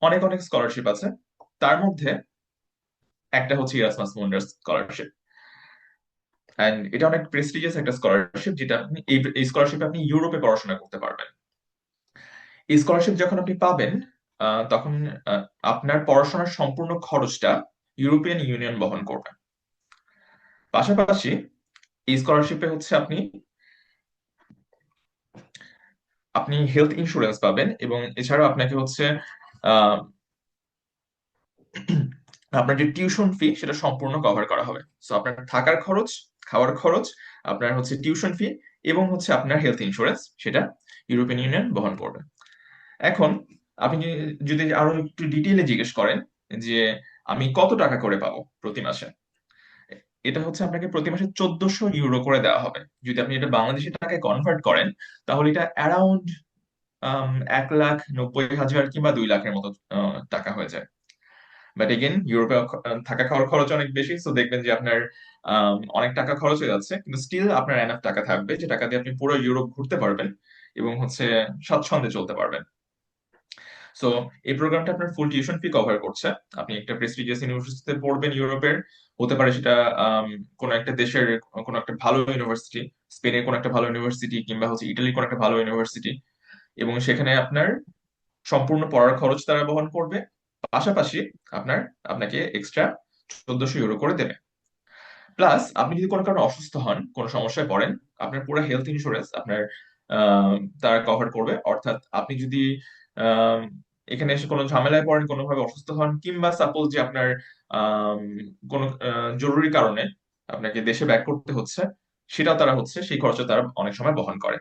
অনেক অনেক স্কলারশিপ আছে। তার মধ্যে একটা হচ্ছে ইরাসমাস মুন্ডাস স্কলারশিপ। এন্ড এটা অনেক প্রেস্টিজিয়াস একটা স্কলারশিপ, যেটা আপনি এই স্কলারশিপে আপনি ইউরোপে পড়াশোনা করতে পারবেন। এই স্কলারশিপ যখন আপনি পাবেন, তখন আহ, আপনার পড়াশোনার সম্পূর্ণ খরচটা ইউরোপিয়ান ইউনিয়ন বহন করবে। পাশাপাশি এই স্কলারশিপে হচ্ছে আপনি আপনি হেলথ ইন্স্যুরেন্স পাবেন, এবং এছাড়াও আপনাকে হচ্ছে আহ, আপনার যে টিউশন ফি সেটা সম্পূর্ণ কভার করা হবে। সো আপনার থাকার খরচ, খাওয়ার খরচ, আপনার হচ্ছে টিউশন ফি, এবং হচ্ছে আপনার হেলথ ইন্স্যুরেন্স, সেটা ইউরোপিয়ান ইউনিয়ন বহন করবে। এখন আপনি যদি আরো একটু ডিটেইলে জিজ্ঞেস করেন যে আমি কত টাকা করে পাবো প্রতি মাসে, এটা হচ্ছে আপনাকে প্রতি মাসে 1400 ইউরো করে দেওয়া হবে। যদি আপনি এটা বাংলাদেশি টাকায় কনভার্ট করেন, তাহলে এটা অ্যারাউন্ড 1,90,000 কিংবা 2 লাখের মতো টাকা হয়ে যায়। বাট এগেন ইউরোপে থাকা খাওয়ার খরচ অনেক বেশি, তো দেখবেন যে আপনার অনেক টাকা খরচ হয়ে যাচ্ছে, কিন্তু স্টিল আপনার এনাফ টাকা থাকবে যে টাকা দিয়ে আপনি পুরো ইউরোপ ঘুরতে পারবেন এবং হচ্ছে স্বচ্ছন্দে চলতে পারবেন। সো এই প্রোগ্রামটা আপনার ফুল টিউশন ফি কভার করছে। আপনি একটা প্রেস্টিজিয়াস ইউনিভার্সিটিতে পড়বেন ইউরোপের, হতে পারে সেটা কোনো একটা দেশের কোনো একটা ভালো ইউনিভার্সিটি, স্পেনের কোনো একটা ভালো ইউনিভার্সিটি, কিংবা হচ্ছে ইটালির কোনো একটা ভালো ইউনিভার্সিটি, এবং সেখানে আপনার সম্পূর্ণ পড়ার খরচ তারা বহন করবে। পাশাপাশি আপনার আপনাকে এক্সট্রা 1400 ইউরো করে দেবে। প্লাস আপনি যদি কোনো কারণে অসুস্থ হন, কোনো সমস্যায় পড়েন, আপনার পুরো হেলথ ইন্স্যুরেন্স আপনার তারা কভার করবে। অর্থাৎ আপনি যদি আম, এখানে এসে কোনো ঝামেলায় পড়েন, কোনোভাবে অসুস্থ হন, কিংবা সাপোজ যে আপনার আম, কোনো জরুরি কারণে আপনাকে দেশে ব্যাক করতে হচ্ছে, সেটাও তারা হচ্ছে সেই খরচা তারা অনেক সময় বহন করে।